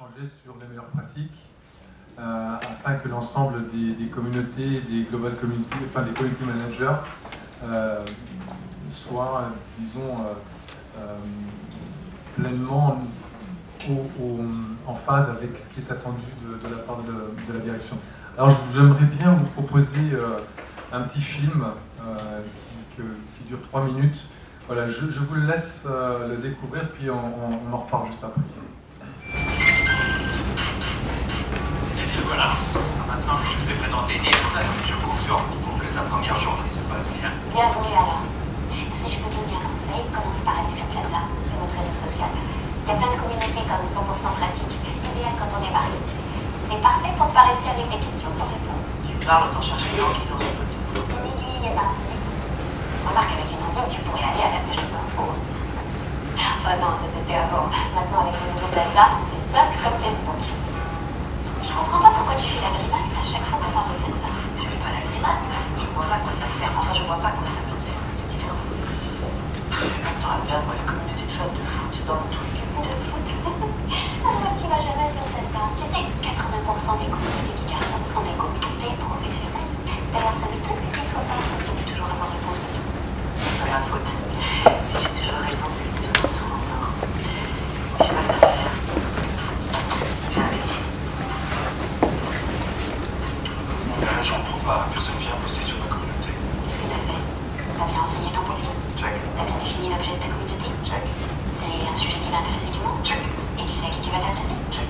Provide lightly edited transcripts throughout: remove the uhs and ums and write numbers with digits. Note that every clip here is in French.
échanger sur les meilleures pratiques afin que l'ensemble des communautés, des global community, enfin des community managers soient, disons, pleinement en phase avec ce qui est attendu de la part de la direction. Alors j'aimerais bien vous proposer un petit film qui dure 3 minutes. Voilà, je vous laisse le découvrir, puis on en reparle juste après. Et bien voilà, maintenant que je vous ai présenté Nils, je compte sur vous pour que sa première journée se passe bien. Bienvenue alors. Si je peux te donner un conseil, commence par aller sur Plaza, c'est notre réseau social. Il y a plein de communautés comme 100% pratique, idéal quand on débarque. C'est parfait pour ne pas rester avec des questions sans réponse. Tu parles, autant chercher les gens qui dans un peu de foot. Une aiguille et un. Remarque, avec une envie, tu pourrais aller à la pêche aux infos. Enfin non, ça c'était avant. Maintenant avec le nouveau Plaza, c'est simple comme Facebook. Je comprends pas pourquoi tu fais la grimace à chaque fois qu'on parle de Plaza. Je fais pas la grimace, je vois pas à quoi ça sert. Enfin, je vois pas à quoi ça peut servir, c'est différent. Attends, regarde, moi, la communauté de fans de foot dans le truc. De foot. Ça ne m'optima jamais sur Plaza. Tu sais, 80% des communautés qui cartonnent sont des communautés professionnelles. D'ailleurs, ça m'étonne que tu sois pas entendu toujours avoir réponse à tout. C'est pas ma faute. Si j'ai toujours raison, c'est que tu as souvent tort. Je sais pas que ça va faire. J'ai un métier. J'en trouve pas. Personne vient bosser sur ma communauté. Qu'est-ce que t'as fait? T'as bien renseigné ton profil? Check. T'as bien défini l'objet de ta communauté? Check. C'est un sujet qui va intéresser du monde? Check. Et tu sais à qui tu vas t'adresser? Check.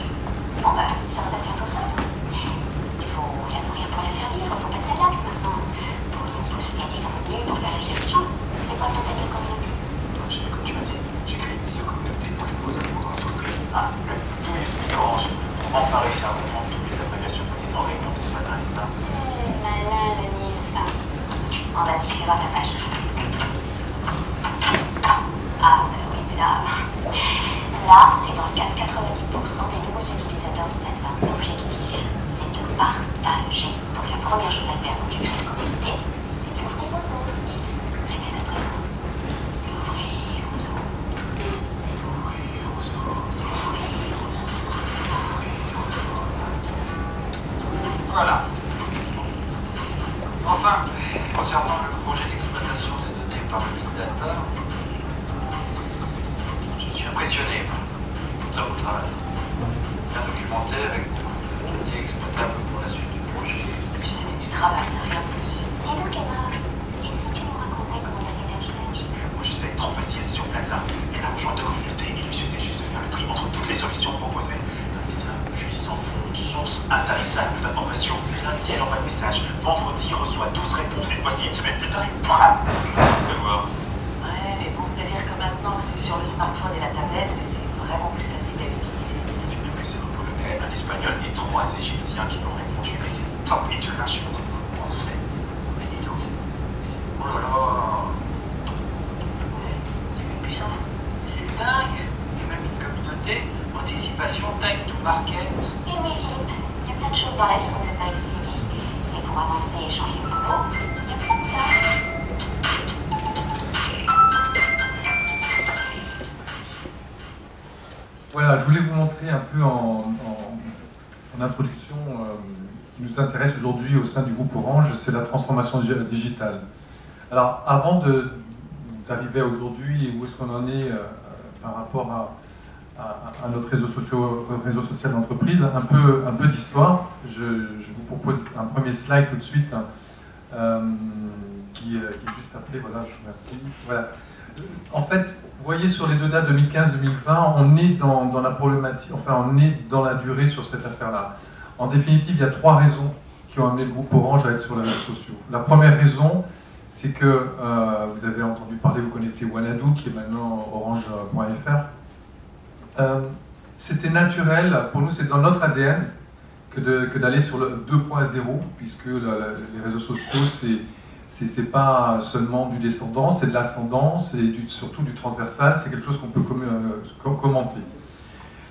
Bon bah, ça va pas se faire tout seul. Il faut la nourrir pour la faire vivre, faut passer à l'acte maintenant. Pour poster des contenus, pour faire réagir les gens. C'est quoi ton taille de communauté? Comme tu m'as dit, j'ai créé une sous-communauté pour les nouveaux arrivants dans l'entreprise. Ah, le tout explique orange. On n'a pas réussi à comprendre toutes les abréviations petites en réunion, c'est pas dingue ça. Malin le Nils, ça. Bon vas-y, fais voir ta page. Ah, oui, mais là, t'es dans le cas de 90% des nouveaux utilisateurs de Plaza. L'objectif, c'est de partager. Donc la première chose à faire quand tu crées une communauté, c'est d'ouvrir aux autres, Nils. Répète après moi. L'ouvrir aux autres. Ouvrir aux autres. L'ouvrir aux autres. Ouvrir aux autres. Voilà. Enfin, concernant le projet d'exploitation des données par le Big Data, je suis impressionné par votre travail. Bien documenté avec beaucoup de données exploitables pour la suite du projet. Tu sais, c'est du travail, rien de plus. Dis donc, Emma, et si tu nous racontais comment t'as fait tes recherches? Moi je sais, trop facile sur Plaza. Elle a rejoint deux communautés et lui suffisait juste de faire le tri entre toutes les solutions proposées. Mais c'est un puits sans fond, une source intarissable d'informations. Lundi, elle envoie le message. Vendredi, reçoit 12 réponses. Et voici une semaine plus tard, et bam! Fais voir. Ouais, mais bon, c'est-à-dire que maintenant que c'est sur le smartphone et la tablette, c'est vraiment plus facile à utiliser. Il est mieux que c'est un Polonais, un Espagnol et 3 Égyptiens qui l'ont répondu. Mais c'est top international. On se fait. Mais dis donc, oh là là. Ouais, c'est même puissant. Mais c'est dingue. Il y a même une communauté, anticipation, time to market. Eh oui, Philippe, il y a plein de choses dans la vie qu'on ne peut pas expliquer. Et pour avancer et changer le boulot, il y a plein de ça. Voilà, je voulais vous montrer un peu en introduction ce qui nous intéresse aujourd'hui au sein du groupe Orange, c'est la transformation digitale. Alors, avant d'arriver à aujourd'hui et où est-ce qu'on en est par rapport à notre réseau social d'entreprise, un peu d'histoire. Je vous propose un premier slide tout de suite qui est juste après. Voilà, je vous remercie. Voilà. En fait, vous voyez sur les deux dates 2015-2020, on est dans la problématique, enfin on est dans la durée sur cette affaire-là. En définitive, il y a 3 raisons qui ont amené le groupe Orange à être sur les réseaux sociaux. La première raison, c'est que vous avez entendu parler, vous connaissez Wanadoo, qui est maintenant orange.fr. C'était naturel, pour nous c'est dans notre ADN que d'aller sur le 2.0, puisque les réseaux sociaux c'est pas seulement du descendant, c'est de l'ascendant, c'est surtout du transversal, c'est quelque chose qu'on peut commenter.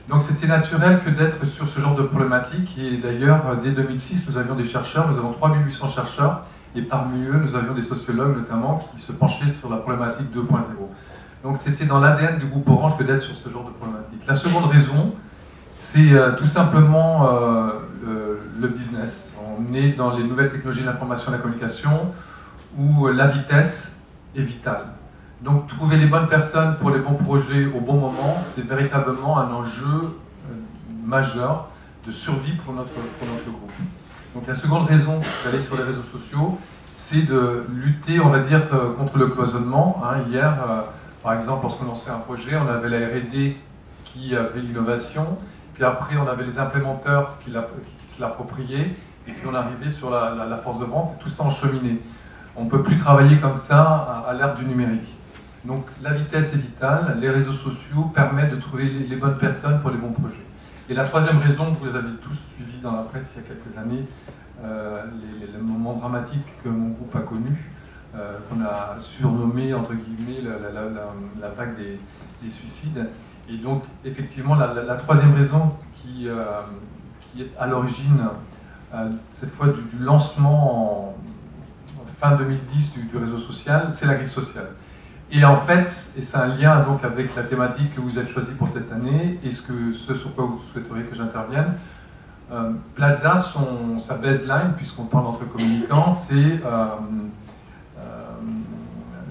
Donc c'était naturel que d'être sur ce genre de problématique, et d'ailleurs dès 2006 nous avions des chercheurs, nous avons 3800 chercheurs, et parmi eux nous avions des sociologues notamment qui se penchaient sur la problématique 2.0. Donc c'était dans l'ADN du groupe Orange que d'être sur ce genre de problématique. La seconde raison, C'est tout simplement le business. On est dans les nouvelles technologies de l'information et de la communication où la vitesse est vitale. Donc trouver les bonnes personnes pour les bons projets au bon moment, c'est véritablement un enjeu majeur de survie pour notre groupe. Donc la seconde raison d'aller sur les réseaux sociaux, c'est de lutter, on va dire, contre le cloisonnement. Hier, par exemple, lorsqu'on lançait un projet, on avait la R&D qui avait l'innovation, puis après on avait les implémenteurs qui se l'appropriaient, et puis on arrivait sur la force de vente, et tout ça encheminé. On ne peut plus travailler comme ça à l'ère du numérique. Donc la vitesse est vitale, les réseaux sociaux permettent de trouver les bonnes personnes pour les bons projets. Et la troisième raison que vous avez tous suivi dans la presse il y a quelques années, les moments dramatiques que mon groupe a connus, qu'on a surnommé entre guillemets la vague des suicides. Et donc effectivement la troisième raison qui est à l'origine cette fois du lancement en fin 2010 du réseau social, c'est la crise sociale. Et en fait, et c'est un lien donc avec la thématique que vous avez choisie pour cette année et ce sur quoi vous souhaiteriez que j'intervienne, Plaza, sa baseline, puisqu'on parle entre communicants, c'est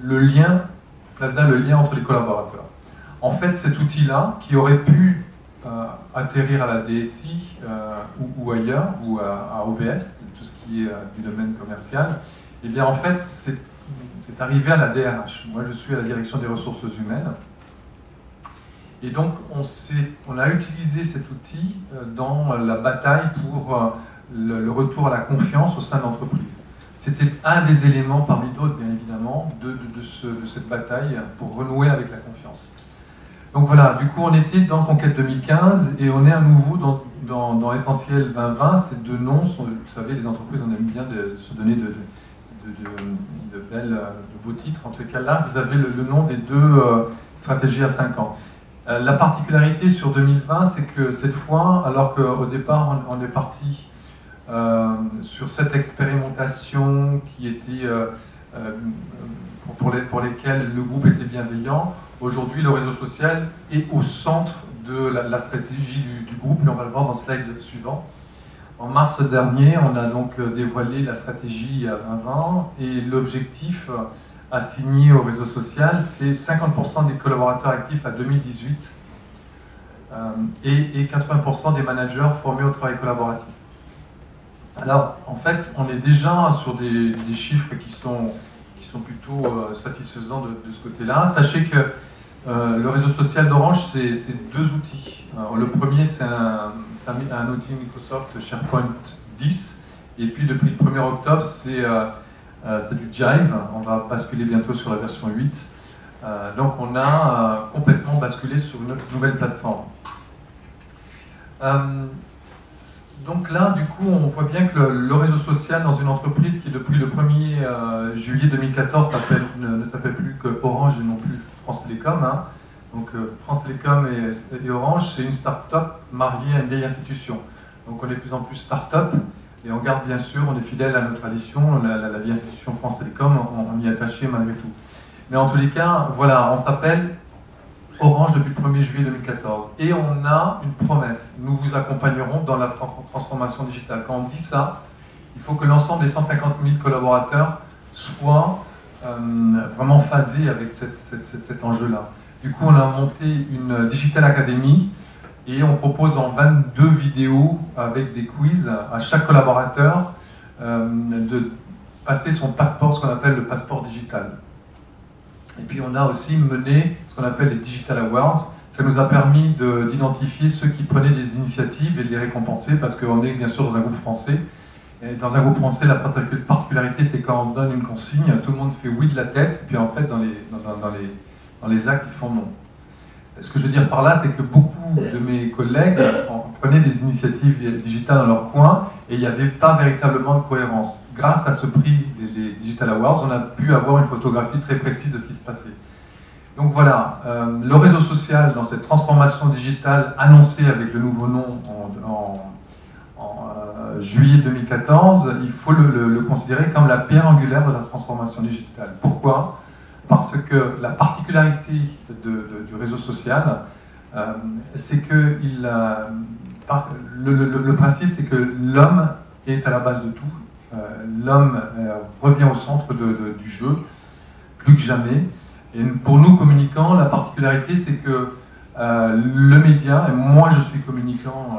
le lien, Plaza, le lien entre les collaborateurs. En fait, cet outil-là, qui aurait pu atterrir à la DSI ou ailleurs, ou à OBS, tout ce qui est du domaine commercial, et bien en fait, c'est arrivé à la DRH. Moi, je suis à la direction des ressources humaines. Et donc, on a utilisé cet outil dans la bataille pour le retour à la confiance au sein de l'entreprise. C'était un des éléments, parmi d'autres, bien évidemment, de cette bataille pour renouer avec la confiance. Donc voilà, du coup, on était dans Conquête 2015 et on est à nouveau dans Essentiel 2020. Ces deux noms sont, vous savez, les entreprises, on aime bien se donner de beaux titres. En tout cas, là, vous avez le nom des deux stratégies à 5 ans. La particularité sur 2020, c'est que cette fois, alors qu'au départ, on est parti sur cette expérimentation qui était pour lesquelles le groupe était bienveillant, aujourd'hui, le réseau social est au centre de la stratégie du groupe, et on va le voir dans le slide suivant. En mars dernier, on a donc dévoilé la stratégie à 2020 et l'objectif assigné au réseau social, c'est 50% des collaborateurs actifs à 2018 et 80% des managers formés au travail collaboratif. Alors, en fait, on est déjà sur des chiffres qui sont plutôt satisfaisants de ce côté-là. Sachez que le réseau social d'Orange, c'est deux outils. Alors, le premier, c'est un outil Microsoft SharePoint 10, et puis depuis le 1er octobre, c'est du Jive. On va basculer bientôt sur la version 8. Donc on a complètement basculé sur une nouvelle plateforme. Donc là, du coup, on voit bien que le réseau social dans une entreprise qui, depuis le 1er juillet 2014, ne s'appelle plus que Orange et non plus France Télécom. Donc France Télécom et Orange, c'est une start-up mariée à une vieille institution. Donc on est de plus en plus start-up et on garde bien sûr, on est fidèle à notre tradition, la vieille institution France Télécom, on y est attaché malgré tout. Mais en tous les cas, voilà, on s'appelle Orange depuis le 1er juillet 2014. Et on a une promesse, nous vous accompagnerons dans la transformation digitale. Quand on dit ça, il faut que l'ensemble des 150 000 collaborateurs soient vraiment phasés avec cet enjeu-là. Du coup, on a monté une Digital Academy et on propose en 22 vidéos avec des quiz à chaque collaborateur de passer son passeport, ce qu'on appelle le passeport digital. Et puis on a aussi mené ce qu'on appelle les Digital Awards. Ça nous a permis d'identifier ceux qui prenaient des initiatives et de les récompenser parce qu'on est bien sûr dans un groupe français. Et dans un groupe français, la particularité, c'est quand on donne une consigne, tout le monde fait oui de la tête, et puis en fait, dans les actes, ils font non. Ce que je veux dire par là, c'est que beaucoup de mes collègues prenaient des initiatives digitales dans leur coin et il n'y avait pas véritablement de cohérence. Grâce à ce prix des Digital Awards, on a pu avoir une photographie très précise de ce qui se passait. Donc voilà, le réseau social, dans cette transformation digitale annoncée avec le nouveau nom en juillet 2014, il faut le considérer comme la pierre angulaire de la transformation digitale. Pourquoi ? Parce que la particularité du réseau social, c'est que le principe, c'est que l'homme est à la base de tout. L'homme revient au centre du jeu, plus que jamais. Et pour nous, communicants, la particularité, c'est que le média, et moi je suis communicant,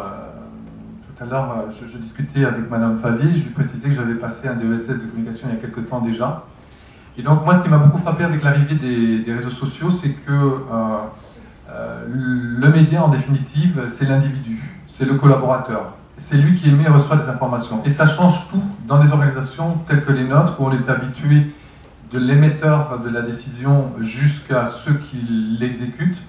tout à l'heure je discutais avec Madame Favier, je lui précisais que j'avais passé un DESS de communication il y a quelques temps déjà. Et donc moi, ce qui m'a beaucoup frappé avec l'arrivée des réseaux sociaux, c'est que le média, en définitive, c'est l'individu, c'est le collaborateur. C'est lui qui émet et reçoit des informations. Et ça change tout dans des organisations telles que les nôtres, où on est habitué de l'émetteur de la décision jusqu'à ceux qui l'exécutent,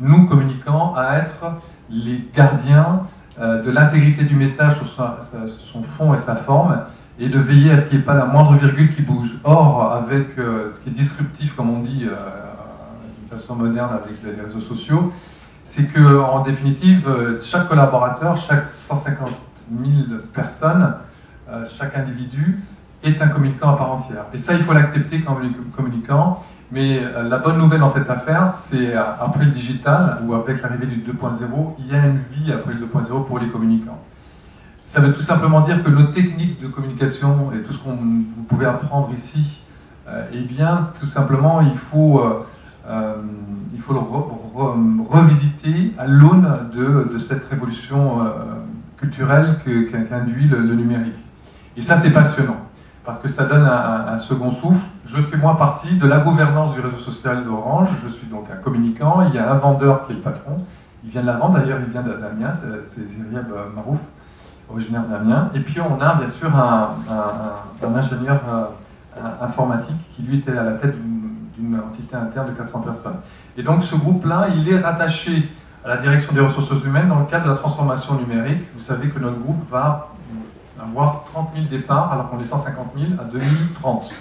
nous, communicants, à être les gardiens de l'intégrité du message sur son fond et sa forme, et de veiller à ce qu'il n'y ait pas la moindre virgule qui bouge. Or, avec ce qui est disruptif, comme on dit d'une façon moderne avec les réseaux sociaux, c'est qu'en définitive, chaque collaborateur, chaque 150 000 personnes, chaque individu est un communicant à part entière. Et ça, il faut l'accepter comme communicant. Mais la bonne nouvelle dans cette affaire, c'est après le digital, ou avec l'arrivée du 2.0, il y a une vie après le 2.0 pour les communicants. Ça veut tout simplement dire que nos techniques de communication et tout ce que vous pouvez apprendre ici, eh bien, tout simplement, il faut le revisiter à l'aune de cette révolution culturelle qu'induit le numérique. Et ça, c'est passionnant, parce que ça donne un second souffle. Je fais moi partie de la gouvernance du réseau social d'Orange, je suis donc un communicant, il y a un vendeur qui est le patron, il vient de la vente, d'ailleurs il vient d'Amiens, c'est Ziryeb Marouf, originaire d'Amiens, et puis on a bien sûr un ingénieur informatique qui lui était à la tête d'une entité interne de 400 personnes. Et donc ce groupe-là, il est rattaché à la direction des ressources humaines dans le cadre de la transformation numérique. Vous savez que notre groupe va avoir 30 000 départs alors qu'on est 150 000 à 2030.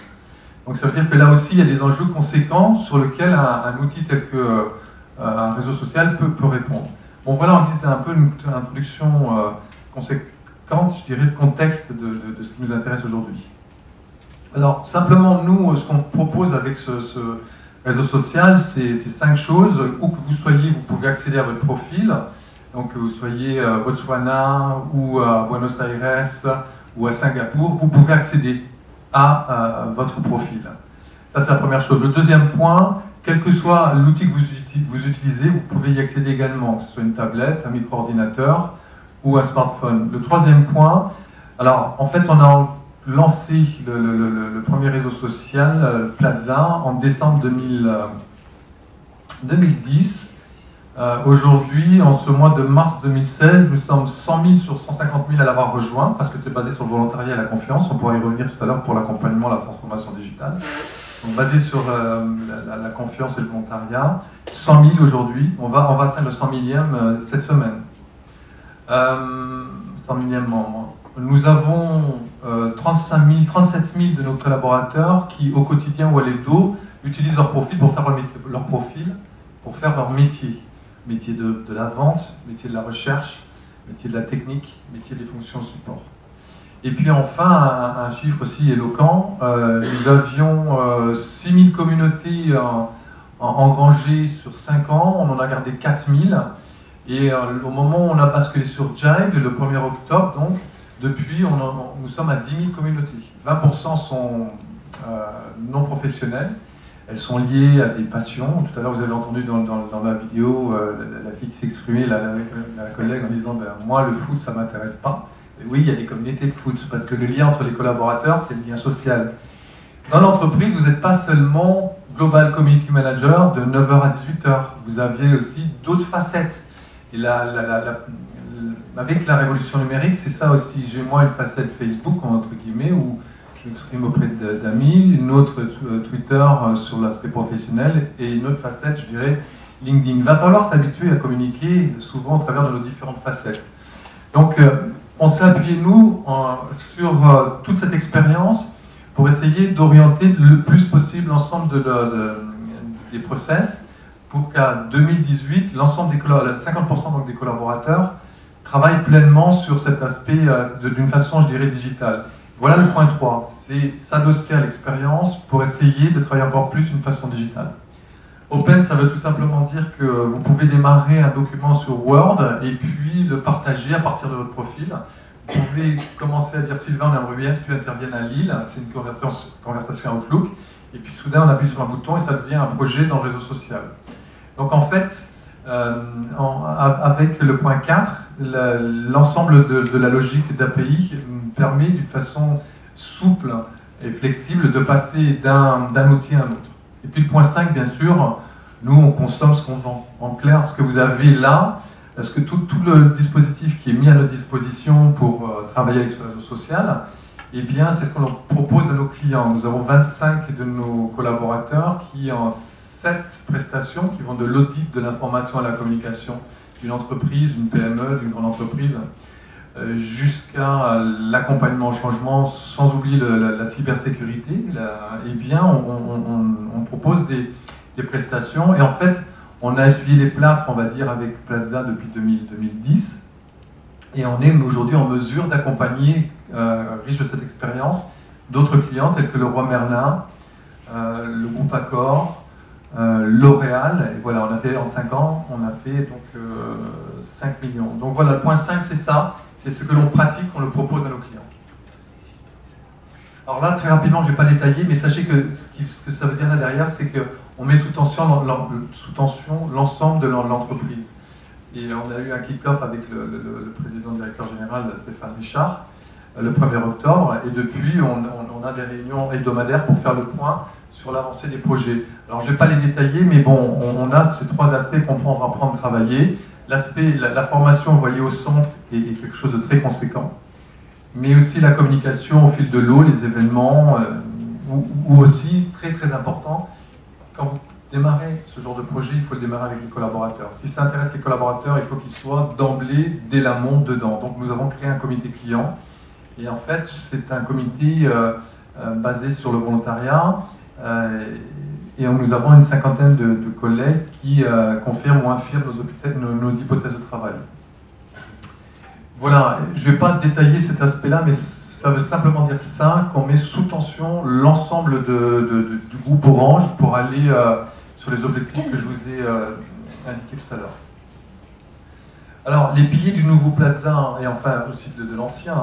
Donc ça veut dire que là aussi, il y a des enjeux conséquents sur lesquels un outil tel qu'un réseau social peut répondre. Bon voilà, on dit c'est un peu une introduction conséquente, je dirais, le contexte de ce qui nous intéresse aujourd'hui. Alors simplement, nous, ce qu'on propose avec ce réseau social, c'est 5 choses. Où que vous soyez, vous pouvez accéder à votre profil. Donc que vous soyez à Botswana ou à Buenos Aires ou à Singapour, vous pouvez accéder à votre profil. Ça, c'est la première chose. Le deuxième point, quel que soit l'outil que vous utilisez, vous pouvez y accéder également, que ce soit une tablette, un micro-ordinateur ou un smartphone. Le troisième point, alors en fait, on a lancé le premier réseau social, Plaza, en décembre 2010. Aujourd'hui, en ce mois de mars 2016, nous sommes 100 000 sur 150 000 à l'avoir rejoint, parce que c'est basé sur le volontariat et la confiance. On pourra y revenir tout à l'heure pour l'accompagnement à la transformation digitale. Donc basé sur la confiance et le volontariat, 100 000 aujourd'hui. On va atteindre le 100 millième cette semaine. 100 millième membre. Nous avons 37 000 de nos collaborateurs qui, au quotidien ou à l'hebdo, utilisent leur profil pour faire leur métier. Métier de la vente, métier de la recherche, métier de la technique, métier des fonctions support. Et puis enfin, un chiffre aussi éloquent, nous avions 6000 communautés engrangées sur 5 ans, on en a gardé 4000, et au moment où on a basculé sur Jive, le 1er octobre, donc, depuis, nous sommes à 10 000 communautés. 20% sont non professionnelles. Elles sont liées à des passions. Tout à l'heure, vous avez entendu dans ma vidéo la fille qui s'exprimait, la collègue, en disant ben, « moi, le foot, ça ne m'intéresse pas ». Oui, il y a des communautés de foot, parce que le lien entre les collaborateurs, c'est le lien social. Dans l'entreprise, vous n'êtes pas seulement Global Community Manager de 9h à 18h. Vous aviez aussi d'autres facettes. Et avec la révolution numérique, c'est ça aussi. J'ai moi une facette Facebook, entre guillemets, où je m'exprime auprès d'amis, une autre Twitter sur l'aspect professionnel, et une autre facette, je dirais, LinkedIn. Il va falloir s'habituer à communiquer souvent au travers de nos différentes facettes. Donc, on s'est appuyé, nous, sur toute cette expérience pour essayer d'orienter le plus possible l'ensemble des process pour qu'à 2018, l'ensemble des 50% donc des collaborateurs travaillent pleinement sur cet aspect d'une façon, je dirais, digitale. Voilà le point 3, c'est s'adosser à l'expérience pour essayer de travailler encore plus d'une façon digitale. Open, ça veut tout simplement dire que vous pouvez démarrer un document sur Word et puis le partager à partir de votre profil. Vous pouvez commencer à dire Sylvain, on aimerait bien que tu interviennes à Lille, c'est une conversation Outlook, et puis soudain on appuie sur un bouton et ça devient un projet dans le réseau social. Donc en fait, avec le point 4, l'ensemble de la logique d'API permet d'une façon souple et flexible de passer d'un outil à un autre. Et puis le point 5, bien sûr, nous on consomme ce qu'on vend. En clair, ce que vous avez là, est-ce que tout le dispositif qui est mis à notre disposition pour travailler avec ce réseau social, eh bien c'est ce qu'on leur propose à nos clients. Nous avons 25 de nos collaborateurs qui ont 7 prestations qui vont de l'audit de l'information à la communication d'une entreprise, d'une PME, d'une grande entreprise, jusqu'à l'accompagnement au changement, sans oublier la cybersécurité. Eh bien, on propose des prestations et en fait, on a essuyé les plâtres, on va dire, avec Plaza depuis 2010 et on est aujourd'hui en mesure d'accompagner, riche de cette expérience, d'autres clients tels que le Roi Merlin, le groupe Accor, L'Oréal, et voilà, on a fait en 5 ans, on a fait donc 5 millions. Donc voilà, le point 5 c'est ça, c'est ce que l'on pratique, on le propose à nos clients. Alors là, très rapidement, je ne vais pas détailler, mais sachez que ce que ça veut dire là derrière, c'est qu'on met sous tension l'ensemble de l'entreprise. Et on a eu un kick-off avec le président directeur général, Stéphane Richard, le 1er octobre, et depuis, on a des réunions hebdomadaires pour faire le point sur l'avancée des projets. Alors, je ne vais pas les détailler, mais bon, on a ces 3 aspects qu'on va apprendre à travailler. L'aspect, la formation, vous voyez, au centre est quelque chose de très conséquent. Mais aussi la communication au fil de l'eau, les événements, ou aussi, très très important, quand vous démarrez ce genre de projet, il faut le démarrer avec les collaborateurs. Si ça intéresse les collaborateurs, il faut qu'ils soient d'emblée, dès l'amont, dedans. Donc nous avons créé un comité client, et en fait, c'est un comité basé sur le volontariat, et nous avons une 50aine de collègues qui confirment ou infirment nos hypothèses de travail. Voilà, je ne vais pas détailler cet aspect-là, mais ça veut simplement dire ça, qu'on met sous tension l'ensemble du groupe Orange pour aller sur les objectifs que je vous ai indiqués tout à l'heure. Alors, les piliers du nouveau Plaza, et enfin aussi de l'ancien,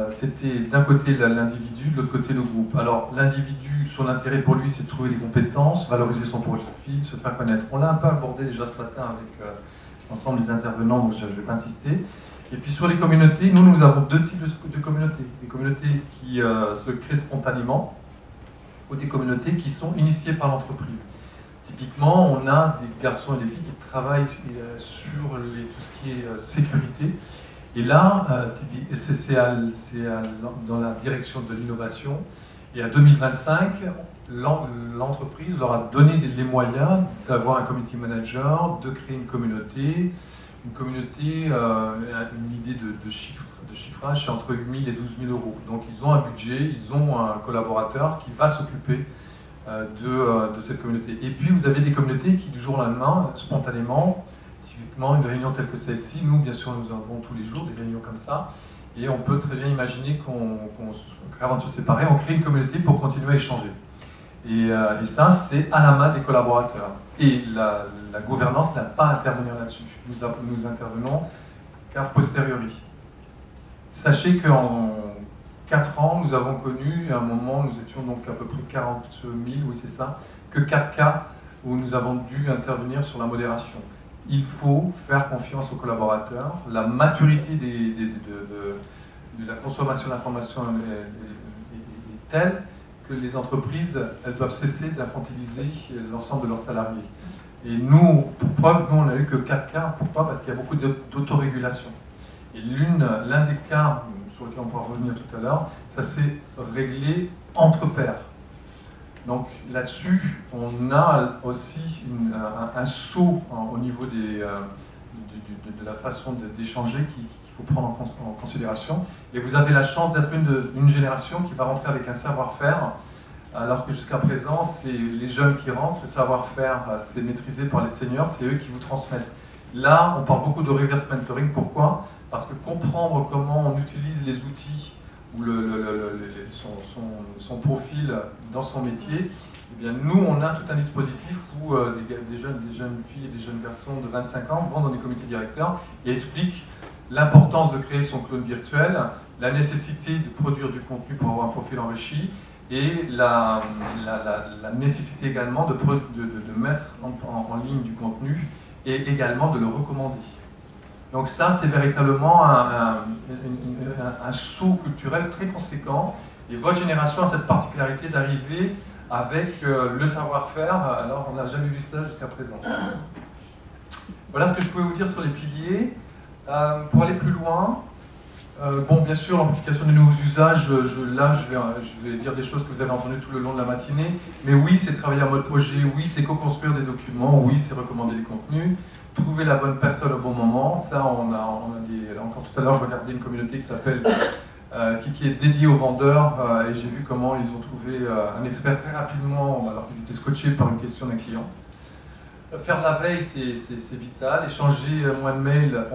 c'était d'un côté l'individu, de l'autre côté le groupe. Alors, l'individu, son intérêt pour lui, c'est de trouver des compétences, valoriser son profil, se faire connaître. On l'a un peu abordé déjà ce matin avec l'ensemble des intervenants, donc je ne vais pas insister. Et puis sur les communautés, nous avons 2 types de communautés. Des communautés qui se créent spontanément ou des communautés qui sont initiées par l'entreprise. Typiquement, on a des garçons et des filles qui travaillent sur tout ce qui est sécurité. Et là, c'est dans la direction de l'innovation. Et à 2025, l'entreprise leur a donné les moyens d'avoir un community manager, de créer une communauté, une idée de chiffrage, c'est entre 8 000 et 12 000 euros. Donc ils ont un budget, ils ont un collaborateur qui va s'occuper de cette communauté. Et puis vous avez des communautés qui, du jour au lendemain, spontanément, typiquement une réunion telle que celle-ci, nous bien sûr nous avons tous les jours des réunions comme ça, et on peut très bien imaginer qu'avant de se séparer, on crée une communauté pour continuer à échanger. Et ça, c'est à la main des collaborateurs. Et la gouvernance n'a pas à intervenir là-dessus. Nous intervenons qu'à posteriori. Sachez qu'en 4 ans, nous avons connu, à un moment, nous étions donc à peu près 40 000, oui c'est ça, que 4 cas où nous avons dû intervenir sur la modération. Il faut faire confiance aux collaborateurs. La maturité de la consommation d'informations est telle que les entreprises, elles doivent cesser d'infantiliser l'ensemble de leurs salariés. Et nous, pour preuve, nous on n'a eu que 4 cas. Pourquoi? Parce qu'il y a beaucoup d'autorégulation. Et l'un des cas sur lequel on pourra revenir tout à l'heure, ça s'est réglé entre pairs. Donc là-dessus, on a aussi un saut au niveau de la façon d'échanger qu'il faut prendre en considération. Et vous avez la chance d'être une génération qui va rentrer avec un savoir-faire, alors que jusqu'à présent, c'est les jeunes qui rentrent, le savoir-faire, c'est maîtrisé par les seniors, c'est eux qui vous transmettent. Là, on parle beaucoup de reverse mentoring. Pourquoi? Parce que comprendre comment on utilise les outils ou son profil dans son métier, eh bien, nous, on a tout un dispositif où des jeunes filles et des jeunes garçons de 25 ans vont dans des comités directeurs et expliquent l'importance de créer son clone virtuel, la nécessité de produire du contenu pour avoir un profil enrichi, et la nécessité également de mettre en ligne du contenu et également de le recommander. Donc ça, c'est véritablement un saut culturel très conséquent, et votre génération a cette particularité d'arriver avec le savoir-faire, alors on n'a jamais vu ça jusqu'à présent. Voilà ce que je pouvais vous dire sur les piliers. Pour aller plus loin, bon, bien sûr, l'amplification des nouveaux usages, je vais dire des choses que vous avez entendues tout le long de la matinée, mais oui, c'est travailler en mode projet, oui, c'est co-construire des documents, oui, c'est recommander des contenus, trouver la bonne personne au bon moment. Ça, on a des... Encore tout à l'heure, je regardais une communauté qui s'appelle... qui est dédiée aux vendeurs, et j'ai vu comment ils ont trouvé un expert très rapidement, alors qu'ils étaient scotchés par une question d'un client. Faire de la veille, c'est vital. Échanger moins de mails.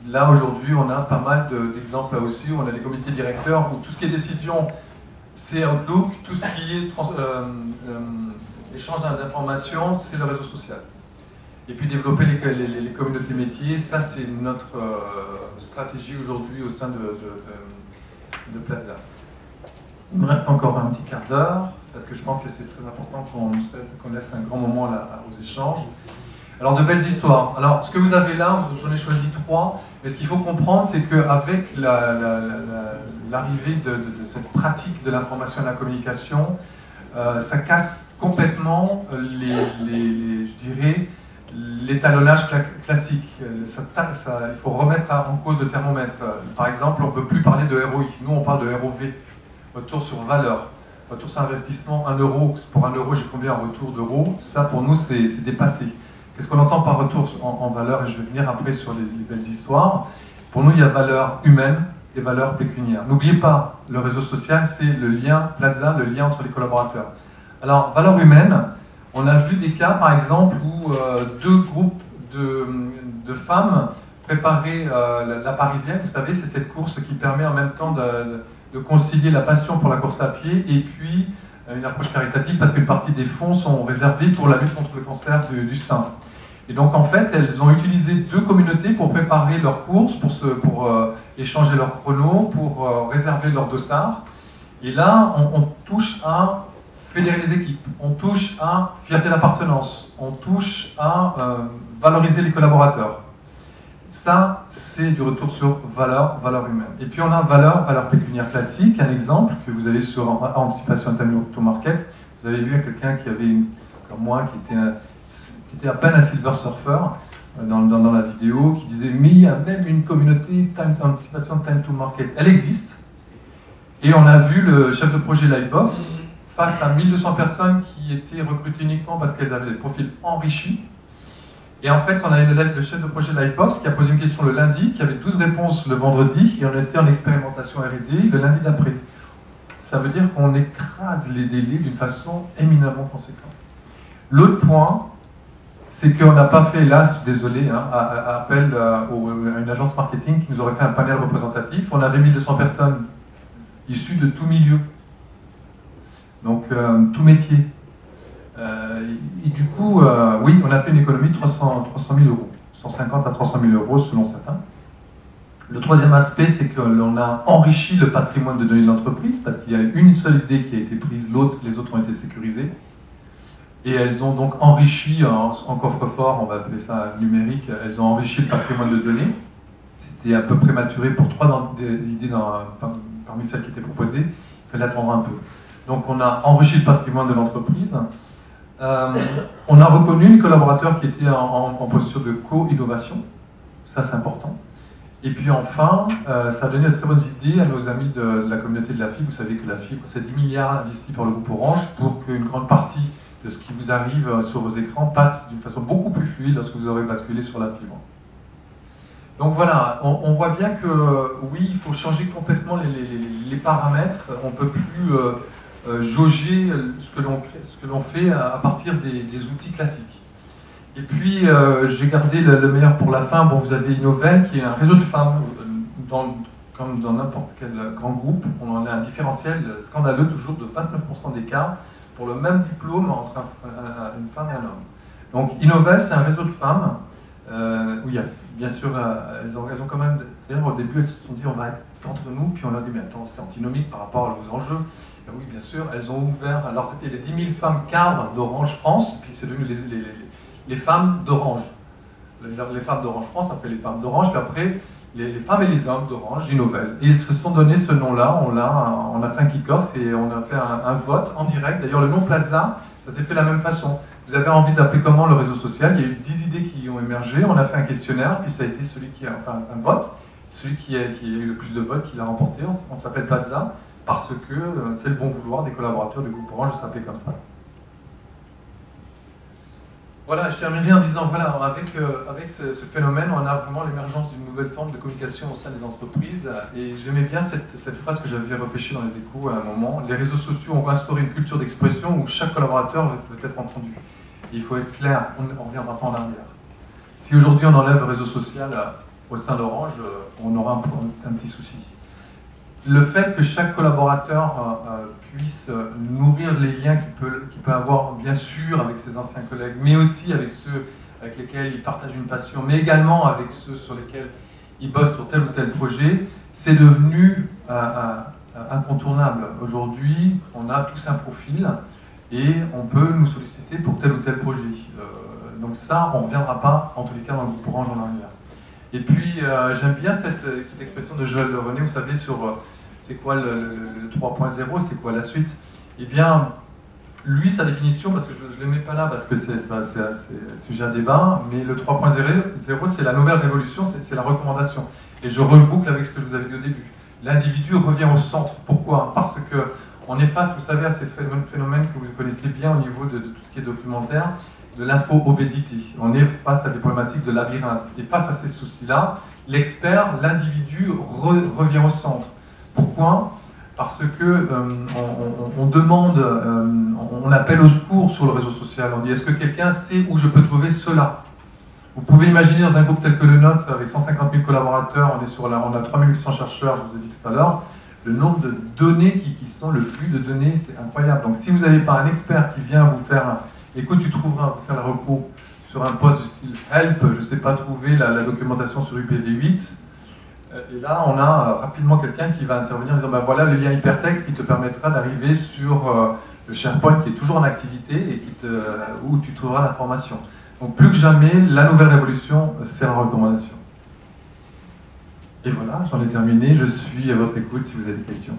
Là, aujourd'hui, on a pas mal d'exemples là aussi, où on a des comités directeurs, où tout ce qui est décision, c'est Outlook, tout ce qui est échange d'informations, c'est le réseau social. Et puis développer les communautés métiers, ça c'est notre stratégie aujourd'hui au sein de Plaza. Il me reste encore un petit quart d'heure, parce que je pense que c'est très important qu'on laisse un grand moment là, aux échanges. Alors, de belles histoires. Alors, ce que vous avez là, j'en ai choisi 3, mais ce qu'il faut comprendre, c'est qu'avec l'arrivée de cette pratique de l'information et de la communication, ça casse complètement je dirais, l'étalonnage classique. Il faut remettre en cause le thermomètre. Par exemple, on ne peut plus parler de ROI. Nous, on parle de ROV, retour sur valeur. Retour sur investissement, 1 euro. Pour 1 euro, j'ai combien en retour d'euros? Ça, pour nous, c'est dépassé. Qu'est-ce qu'on entend par retour en valeur? Et je vais venir après sur les belles histoires. Pour nous, il y a valeur humaine et valeur pécuniaire. N'oubliez pas, le réseau social, c'est le lien Plaza, le lien entre les collaborateurs. Alors, valeur humaine, on a vu des cas, par exemple, où 2 groupes de femmes préparaient la Parisienne. Vous savez, c'est cette course qui permet en même temps de concilier la passion pour la course à pied et puis une approche caritative, parce qu'une partie des fonds sont réservés pour la lutte contre le cancer du sein. Et donc, en fait, elles ont utilisé 2 communautés pour préparer leur course, pour échanger leurs chronos, pour réserver leurs dossards. Et là, on touche à fédérer les équipes, on touche à fierté d'appartenance, on touche à valoriser les collaborateurs. Ça, c'est du retour sur valeur humaine. Et puis on a valeur pécuniaire classique, un exemple que vous avez sur Anticipation Time to Market. Vous avez vu quelqu'un qui avait, comme moi, qui était à peine un silver surfer dans la vidéo, qui disait « mais il y a même une communauté Anticipation Time to Market ». Elle existe. Et on a vu le chef de projet Livebox face à 1200 personnes qui étaient recrutées uniquement parce qu'elles avaient des profils enrichis. Et en fait, on a le chef de projet Livebox qui a posé une question le lundi, qui avait 12 réponses le vendredi, et on était en expérimentation R&D le lundi d'après. Ça veut dire qu'on écrase les délais d'une façon éminemment conséquente. L'autre point, c'est qu'on n'a pas fait, hélas, désolé, appel à une agence marketing qui nous aurait fait un panel représentatif. On avait 1200 personnes issues de tout milieu. Donc, tout métier. Et du coup, oui, on a fait une économie de 300 000 euros, 150 à 300 000 euros selon certains. Le troisième aspect, c'est qu'on a enrichi le patrimoine de données de l'entreprise, parce qu'il y a une seule idée qui a été prise, les autres ont été sécurisées. Et elles ont donc enrichi, en coffre-fort, on va appeler ça numérique, elles ont enrichi le patrimoine de données. C'était un peu prématuré pour 3 idées parmi celles qui étaient proposées. Il fallait attendre un peu. Donc on a enrichi le patrimoine de l'entreprise. On a reconnu les collaborateurs qui étaient en posture de co-innovation. Ça, c'est important. Et puis enfin, ça a donné de très bonnes idées à nos amis de la communauté de la fibre. Vous savez que la fibre, c'est 10 milliards investis par le groupe Orange pour qu'une grande partie de ce qui vous arrive sur vos écrans passe d'une façon beaucoup plus fluide lorsque vous aurez basculé sur la fibre. Donc voilà, on voit bien que oui, il faut changer complètement les paramètres. On ne peut plus jauger ce que l'on fait à partir des outils classiques. Et puis, j'ai gardé le meilleur pour la fin. Bon, vous avez Innovel, qui est un réseau de femmes comme dans n'importe quel grand groupe, on en a un différentiel scandaleux toujours de 29% d'écart pour le même diplôme entre une femme et un homme. Donc Innovel, c'est un réseau de femmes où il y a, bien sûr, elles ont quand même, c'est-à-dire au début elles se sont dit on va être entre nous, puis on leur a dit mais attends, c'est antinomique par rapport aux enjeux. Et oui, bien sûr, elles ont ouvert, alors c'était les 10 000 femmes cadres d'Orange France, puis c'est devenu les femmes d'Orange. Les femmes d'Orange France, après les femmes d'Orange, puis après les femmes et les hommes d'Orange, Innovel. Et ils se sont donné ce nom-là, on a fait un kick-off et on a fait un vote en direct. D'ailleurs, le nom Plaza, ça s'est fait de la même façon. Vous avez envie d'appeler comment le réseau social? Il y a eu 10 idées qui ont émergé, on a fait un questionnaire, puis ça a été celui qui a, enfin un vote, celui qui a eu le plus de votes qui l'a remporté. On s'appelle Plaza parce que c'est le bon vouloir des collaborateurs du groupe Orange de s'appeler comme ça. Voilà, je terminerai en disant, voilà, avec ce phénomène, on a vraiment l'émergence d'une nouvelle forme de communication au sein des entreprises. Et j'aimais bien cette phrase que j'avais repêchée dans les échos à un moment. Les réseaux sociaux ont instauré une culture d'expression où chaque collaborateur peut être entendu. Et il faut être clair, on ne reviendra pas en arrière. Si aujourd'hui on enlève le réseau social au sein d'Orange, on aura un petit souci. Le fait que chaque collaborateur puisse nourrir les liens qu'il peut avoir, bien sûr, avec ses anciens collègues, mais aussi avec ceux avec lesquels il partage une passion, mais également avec ceux sur lesquels il bosse sur tel ou tel projet, c'est devenu incontournable. Aujourd'hui, on a tous un profil et on peut nous solliciter pour tel ou tel projet. Donc ça, on ne reviendra pas, en tous les cas, dans le groupe Orange en arrière. Et puis, j'aime bien cette expression de Joël Le René, vous savez, sur c'est quoi le 3.0, c'est quoi la suite. Eh bien, lui, sa définition, parce que je ne le mets pas là, parce que c'est sujet à débat, mais le 3.0, c'est la nouvelle révolution, c'est la recommandation. Et je reboucle avec ce que je vous avais dit au début. L'individu revient au centre. Pourquoi? Parce qu'on est face, vous savez, à ces phénomènes que vous connaissez bien au niveau de tout ce qui est documentaire, de l'info-obésité. On est face à des problématiques de labyrinthe. Et face à ces soucis-là, l'expert, l'individu revient au centre. Pourquoi? Parce que on demande, on appelle au secours sur le réseau social. On dit, est-ce que quelqu'un sait où je peux trouver cela? Vous pouvez imaginer dans un groupe tel que le nôtre, avec 150 000 collaborateurs, on a 3800 chercheurs, je vous ai dit tout à l'heure, le nombre de données qui sont, le flux de données, c'est incroyable. Donc si vous n'avez pas un expert qui vient vous faire, écoute, tu trouveras, vous faire le recours sur un poste du style help, je ne sais pas trouver la documentation sur UPv8, et là, on a rapidement quelqu'un qui va intervenir en disant ben voilà le lien hypertexte qui te permettra d'arriver sur le SharePoint qui est toujours en activité et où tu trouveras l'information. Donc plus que jamais, la nouvelle révolution, c'est la recommandation. Et voilà, j'en ai terminé. Je suis à votre écoute si vous avez des questions.